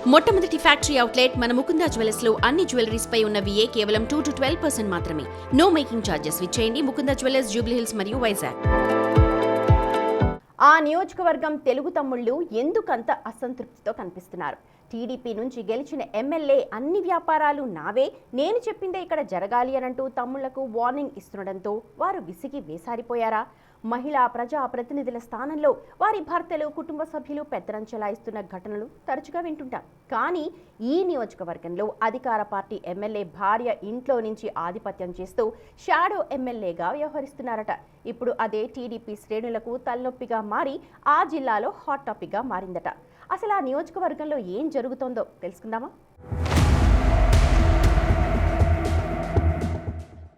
మొట్టమొదటి factory outlet మన Mukunda jewellers లో అన్ని జ్యువెలరీస్ పై ఉన్న VA కేవలం 2 to 12% మాత్రమే. No making charges. విచ్చేయండి ముకుందా జ్యువెలర్స్, జూబ్లీ హిల్స్ మరియు వైజాగ్. ఆ నియోజకవర్గం తెలుగు తమ్ముళ్ళు ఎందుకంత అసంతృప్తితో కనిపిస్తున్నారు? టీడీపీ నుంచి గెలిచిన ఎమ్మెల్యే అన్ని వ్యాపారాలు నావే, నేను చెప్పిందే ఇక్కడ జరగాలి అనంటూ తమ్ముళ్లకు వార్నింగ్ ఇస్తుండడంతో వారు విసిగి వేసారిపోయారా? మహిళా ప్రజా ప్రతినిధుల స్థానంలో వారి భర్తలు, కుటుంబ సభ్యులు పెత్తనం చెలాయిస్తున్న ఘటనలు తరచుగా వింటుంటాం. కానీ ఈ నియోజకవర్గంలో అధికార పార్టీ ఎమ్మెల్యే భార్య ఇంట్లో నుంచి ఆధిపత్యం చేస్తూ షాడో ఎమ్మెల్యేగా వ్యవహరిస్తున్నారట. ఇప్పుడు అదే టీడీపీ శ్రేణులకు తలనొప్పిగా మారి ఆ జిల్లాలో హాట్ టాపిక్గా మారిందట. అసలు ఆ నియోజకవర్గంలో ఏం జరుగుతోందో తెలుసుకుందామా?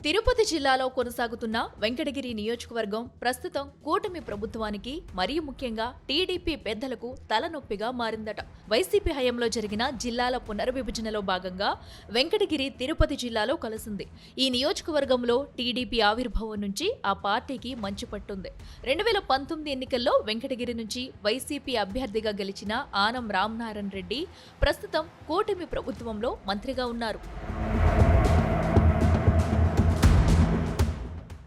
తిరుపతి జిల్లాలో కొనసాగుతున్న వెంకటగిరి నియోజకవర్గం ప్రస్తుతం కూటమి ప్రభుత్వానికి, మరీ ముఖ్యంగా టీడీపీ పెద్దలకు తలనొప్పిగా మారిందట. వైసీపీ హయాంలో జరిగిన జిల్లాల పునర్విభజనలో భాగంగా వెంకటగిరి తిరుపతి జిల్లాలో కలిసింది. ఈ నియోజకవర్గంలో టీడీపీ ఆవిర్భావం నుంచి ఆ పార్టీకి మంచి పట్టుంది. 2019 ఎన్నికల్లో వెంకటగిరి నుంచి వైసీపీ అభ్యర్థిగా గెలిచిన ఆనం రామనారాయణ రెడ్డి ప్రస్తుతం కూటమి ప్రభుత్వంలో మంత్రిగా ఉన్నారు.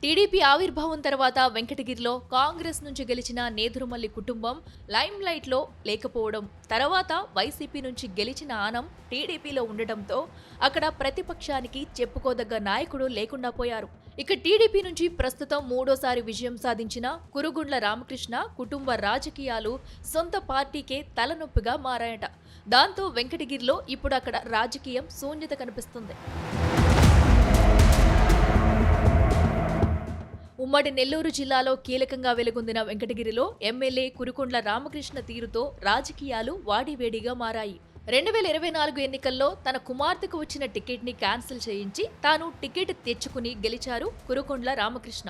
టీడీపీ ఆవిర్భావం తర్వాత వెంకటగిరిలో కాంగ్రెస్ నుంచి గెలిచిన నేదురుమల్లి కుటుంబం లైమ్ లైట్ లో లేకపోవడం, తర్వాత వైసీపీ నుంచి గెలిచిన ఆనం టీడీపీలో ఉండటంతో అక్కడ ప్రతిపక్షానికి చెప్పుకోదగ్గ నాయకుడు లేకుండా పోయారు. ఇక టీడీపీ నుంచి ప్రస్తుతం మూడోసారి విజయం సాధించిన కురుగుండ్ల రామకృష్ణ కుటుంబ రాజకీయాలు సొంత పార్టీకే తలనొప్పిగా మారాయట. దాంతో వెంకటగిరిలో ఇప్పుడు అక్కడ రాజకీయం శూన్యత కనిపిస్తుంది. ఉమ్మడి నెల్లూరు జిల్లాలో కీలకంగా వెలుగొందిన వెంకటగిరిలో ఎమ్మెల్యే కురుగుండ్ల రామకృష్ణ తీరుతో రాజకీయాలు వాడివేడిగా మారాయి. 2024 ఎన్నికల్లో తన కుమార్తెకు వచ్చిన టికెట్ ని క్యాన్సిల్ చేయించి తాను టికెట్ తెచ్చుకుని గెలిచారు కురుగుండ్ల రామకృష్ణ.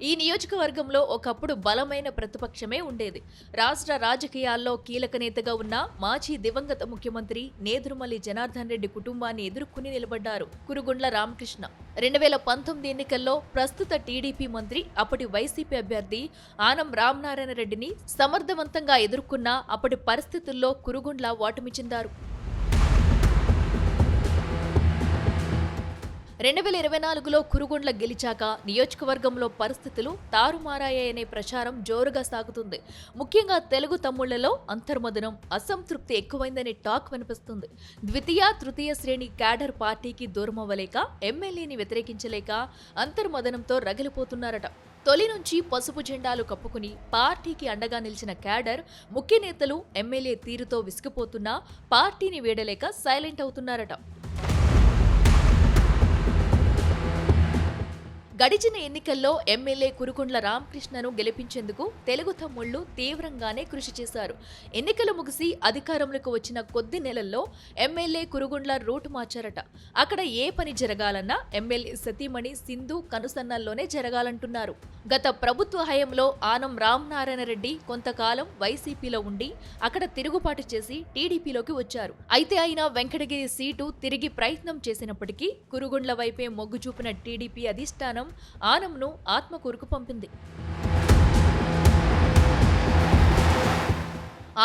ఈ నియోజకవర్గంలో ఒకప్పుడు బలమైన ప్రతిపక్షమే ఉండేది. రాష్ట్ర రాజకీయాల్లో కీలక నేతగా ఉన్న మాజీ దివంగత ముఖ్యమంత్రి నేదురుమల్లి జనార్దన్ రెడ్డి కుటుంబాన్ని ఎదుర్కొని నిలబడ్డారు కురుగుండ్ల రామకృష్ణ. 2019 ఎన్నికల్లో ప్రస్తుత టీడీపీ మంత్రి, అప్పటి వైసీపీ అభ్యర్థి ఆనం రామనారాయణ రెడ్డిని సమర్థవంతంగా ఎదుర్కొన్న అప్పటి పరిస్థితుల్లో కురుగుండ్ల ఓటమి చెందారు. 2024లో కురుగుండ్ల గెలిచాక నియోజకవర్గంలో పరిస్థితులు తారుమారాయనే ప్రచారం జోరుగా సాగుతుంది. ముఖ్యంగా తెలుగు తమ్ముళ్లలో అంతర్మదనం, అసంతృప్తి ఎక్కువైందనే టాక్ వినిపిస్తుంది. ద్వితీయ, తృతీయ శ్రేణి క్యాడర్ పార్టీకి దూరమవ్వలేక, ఎమ్మెల్యేని వ్యతిరేకించలేక అంతర్మదనంతో రగిలిపోతున్నారట. తొలి నుంచి పసుపు జెండాలు కప్పుకుని పార్టీకి అండగా నిలిచిన క్యాడర్, ముఖ్య నేతలు ఎమ్మెల్యే తీరుతో విసిగిపోతున్నా పార్టీని వీడలేక సైలెంట్ అవుతున్నారట. గడిచిన ఎన్నికల్లో ఎమ్మెల్యే కురుగుండ్ల రామకృష్ణను గెలిపించేందుకు తెలుగు తమ్ముళ్లు తీవ్రంగానే కృషి చేశారు. ఎన్నికలు ముగిసి అధికారంలోకి వచ్చిన కొద్ది నెలల్లో ఎమ్మెల్యే కురుగుండ్ల రూట్ మార్చారట. అక్కడ ఏ పని జరగాలన్నా ఎమ్మెల్యే సతీమణి సింధు కనుసన్నల్లోనే జరగాలంటున్నారు. గత ప్రభుత్వ హయాంలో ఆనం రామనారాయణ రెడ్డి కొంతకాలం వైసీపీలో ఉండి అక్కడ తిరుగుబాటు చేసి టీడీపీలోకి వచ్చారు. అయితే ఆయన వెంకటగిరి సీటు తిరిగి ప్రయత్నం చేసినప్పటికీ కురుగుండ్ల వైపే మొగ్గు చూపిన టీడీపీ అధిష్టానం ఆనంను ఆత్మకూరుకు పంపింది.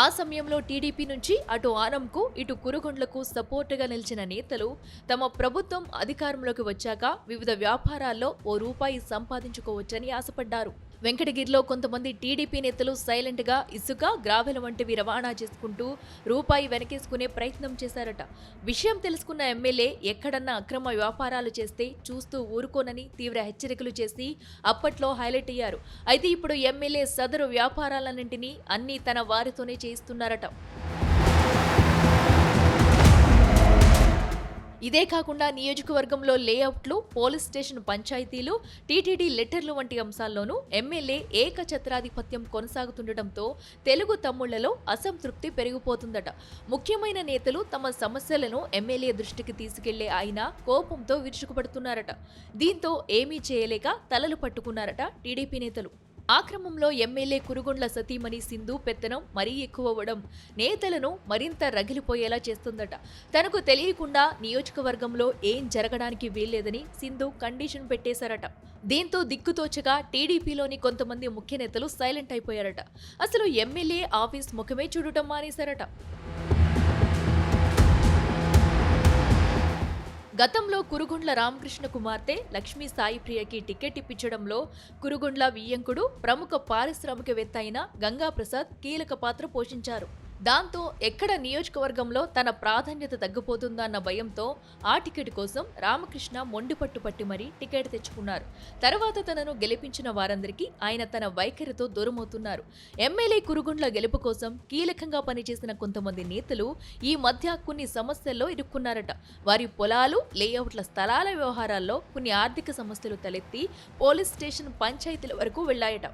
ఆ సమయంలో టీడీపీ నుంచి అటు ఆనంకు, ఇటు కురుగుండ్లకు సపోర్టుగా నిలిచిన నేతలు తమ ప్రభుత్వం అధికారంలోకి వచ్చాక వివిధ వ్యాపారాల్లో ₹1 సంపాదించుకోవచ్చని ఆశపడ్డారు. వెంకటగిరిలో కొంతమంది టీడీపీ నేతలు సైలెంట్ గా ఇసుక, గ్రావెల వంటివి రవాణా చేసుకుంటూ రూపాయి వెనకేసుకునే ప్రయత్నం చేశారట. విషయం తెలుసుకున్న ఎమ్మెల్యే ఎక్కడన్నా అక్రమ వ్యాపారాలు చేస్తే చూస్తూ ఊరుకోనని తీవ్ర హెచ్చరికలు చేసి అప్పట్లో హైలైట్ అయ్యారు. అయితే ఇప్పుడు ఎమ్మెల్యే సదరు వ్యాపారాలన్నింటినీ అన్నీ తన వారితోనే చేయిస్తున్నారట. ఇదే కాకుండా నియోజకవర్గంలో లేఅవుట్లు, పోలీస్ స్టేషన్ పంచాయతీలు, టీటీడీ లెటర్లు వంటి అంశాల్లోనూ ఎమ్మెల్యే ఏకఛత్రాధిపత్యం కొనసాగుతుండటంతో తెలుగు తమ్ముళ్లలో అసంతృప్తి పెరిగిపోతుందట. ముఖ్యమైన నేతలు తమ సమస్యలను ఎమ్మెల్యే దృష్టికి తీసుకెళ్లే ఆయన కోపంతో విరుచుకుపడుతున్నారట. దీంతో ఏమీ చేయలేక తలలు పట్టుకున్నారట టీడీపీ నేతలు. ఆ క్రమంలో ఎమ్మెల్యే కురుగుండ్ల సతీమణి సింధు పెత్తనం మరీ ఎక్కువవ్వడం నేతలను మరింత రగిలిపోయేలా చేస్తుందట. తనకు తెలియకుండా నియోజకవర్గంలో ఏం జరగడానికి వీల్లేదని సింధు కండిషన్ పెట్టేశారట. దీంతో దిక్కుతోచగా టీడీపీలోని కొంతమంది ముఖ్య నేతలు సైలెంట్ అయిపోయారట. అసలు ఎమ్మెల్యే ఆఫీస్ ముఖమే చూడటం మానేశారట. గతంలో కురుగుండ్ల రామకృష్ణ కుమార్తె లక్ష్మీ సాయిప్రియకి టికెట్ ఇప్పించడంలో కురుగుండ్ల వియ్యంకుడు ప్రముఖ పారిశ్రామికవేత్త అయిన గంగాప్రసాద్ కీలక పాత్ర పోషించారు. దాంతో ఎక్కడ నియోజకవర్గంలో తన ప్రాధాన్యత తగ్గిపోతుందన్న భయంతో ఆ టికెట్ కోసం రామకృష్ణ మొండిపట్టు పట్టి మరీ టికెట్ తెచ్చుకున్నారు. తర్వాత తనను గెలిపించిన వారందరికీ ఆయన తన వైఖరితో దూరమవుతున్నారు. ఎమ్మెల్యే కురుగుండ్ల గెలుపు కోసం కీలకంగా పనిచేసిన కొంతమంది నేతలు ఈ మధ్య కొన్ని సమస్యల్లో ఇరుక్కున్నారట. వారి పొలాలు, లేఅవుట్ల స్థలాల వ్యవహారాల్లో కొన్ని ఆర్థిక సమస్యలు తలెత్తి పోలీస్ స్టేషన్, పంచాయతీల వరకు వెళ్లాయట.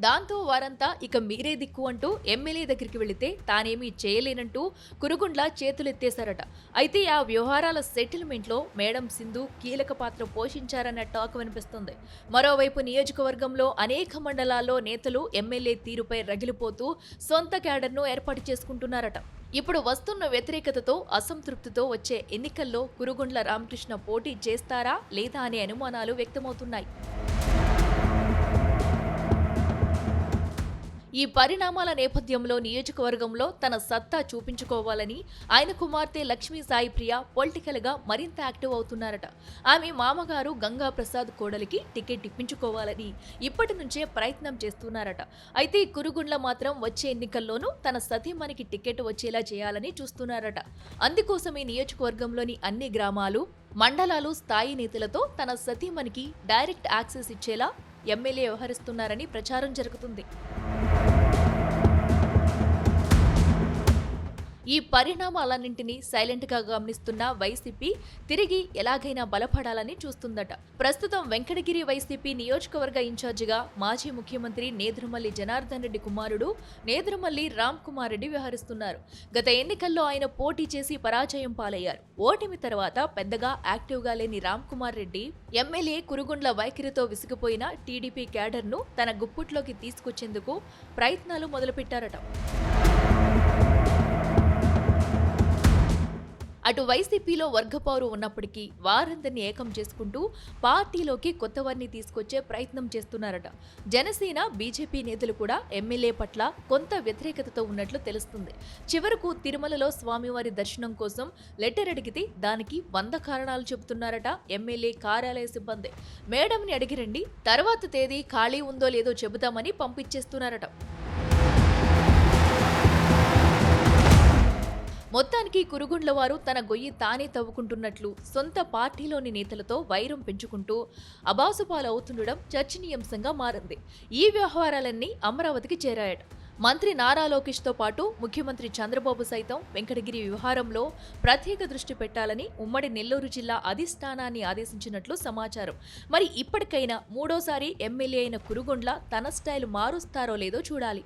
దాంతో వారంతా ఇక మీరే దిక్కు అంటూ ఎమ్మెల్యే దగ్గరికి వెళితే తానేమీ చేయలేనంటూ కురుగుండ్ల చేతులెత్తేశారట. అయితే ఆ వ్యవహారాల సెటిల్మెంట్లో మేడం సింధు కీలక పాత్ర పోషించారన్న టాక్ వినిపిస్తుంది. మరోవైపు నియోజకవర్గంలో అనేక మండలాల్లో నేతలు ఎమ్మెల్యే తీరుపై రగిలిపోతూ సొంత క్యాడర్ను ఏర్పాటు చేసుకుంటున్నారట. ఇప్పుడు వస్తున్న వ్యతిరేకతతో, అసంతృప్తితో వచ్చే ఎన్నికల్లో కురుగుండ్ల రామకృష్ణ పోటీ చేస్తారా లేదా అనే అనుమానాలు వ్యక్తమవుతున్నాయి. ఈ పరిణామాల నేపథ్యంలో నియోజకవర్గంలో తన సత్తా చూపించుకోవాలని ఆయన కుమార్తె లక్ష్మీ సాయిప్రియ పొలిటికల్ గా మరింత యాక్టివ్ అవుతున్నారట. ఆమె మామగారు గంగాప్రసాద్ కోడలికి టికెట్ ఇప్పించుకోవాలని ఇప్పటి నుంచే ప్రయత్నం చేస్తున్నారట. అయితే కురుగుండ్ల మాత్రం వచ్చే ఎన్నికల్లోనూ తన సతీమణికి టికెట్ వచ్చేలా చేయాలని చూస్తున్నారట. అందుకోసమే నియోజకవర్గంలోని అన్ని గ్రామాలు, మండలాలు స్థాయి నేతలతో తన సతీమణికి డైరెక్ట్ యాక్సెస్ ఇచ్చేలా ఎమ్మెల్యే వ్యవహరిస్తున్నారని ప్రచారం జరుగుతుంది. ఈ పరిణామాలన్నింటినీ సైలెంట్ గా గమనిస్తున్న వైసీపీ తిరిగి ఎలాగైనా బలపడాలని చూస్తుందట. ప్రస్తుతం వెంకటగిరి వైసీపీ నియోజకవర్గ ఇన్ఛార్జిగా మాజీ ముఖ్యమంత్రి నేదురుమల్లి జనార్దన్ రెడ్డి కుమారుడు నేదురుమల్లి రామ్ కుమార్ రెడ్డి వ్యవహరిస్తున్నారు. గత ఎన్నికల్లో ఆయన పోటీ చేసి పరాజయం పాలయ్యారు. ఓటమి తర్వాత పెద్దగా యాక్టివ్ గా లేని రామ్ కుమార్ రెడ్డి ఎమ్మెల్యే కురుగుండ్ల వైఖరితో విసిగిపోయిన టీడీపీ క్యాడర్ ను తన గుప్పుట్లోకి తీసుకొచ్చేందుకు ప్రయత్నాలు మొదలుపెట్టారట. అటు వైసీపీలో వర్గపోరు ఉన్నప్పటికీ వారందరినీ ఏకం చేసుకుంటూ పార్టీలోకి కొత్త వారిని తీసుకొచ్చే ప్రయత్నం చేస్తున్నారట. జనసేన, బీజేపీ నేతలు కూడా ఎమ్మెల్యే పట్ల కొంత వ్యతిరేకతతో ఉన్నట్లు తెలుస్తుంది. చివరకు తిరుమలలో స్వామివారి దర్శనం కోసం లెటర్ అడిగితే దానికి 100 కారణాలు చెబుతున్నారట ఎమ్మెల్యే కార్యాలయ సిబ్బంది. మేడంని అడిగిరండి, తర్వాత తేదీ ఖాళీ ఉందో లేదో చెబుతామని పంపించేస్తున్నారట. మొత్తానికి కురుగుండ్ల వారు తన గొయ్యి తానే తవ్వుకుంటున్నట్లు సొంత పార్టీలోని నేతలతో వైరం పెంచుకుంటూ అబాసుపాలవుతుండడం చర్చనీయాంశంగా మారింది. ఈ వ్యవహారాలన్నీ అమరావతికి చేరాయట. మంత్రి నారా లోకేష్తో పాటు ముఖ్యమంత్రి చంద్రబాబు సైతం వెంకటగిరి వ్యవహారంలో ప్రత్యేక దృష్టి పెట్టాలని ఉమ్మడి నెల్లూరు జిల్లా అధిష్టానాన్ని ఆదేశించినట్లు సమాచారం. మరి ఇప్పటికైనా మూడోసారి ఎమ్మెల్యే అయిన కురుగుండ్ల తన స్టైల్ మారుస్తారో లేదో చూడాలి.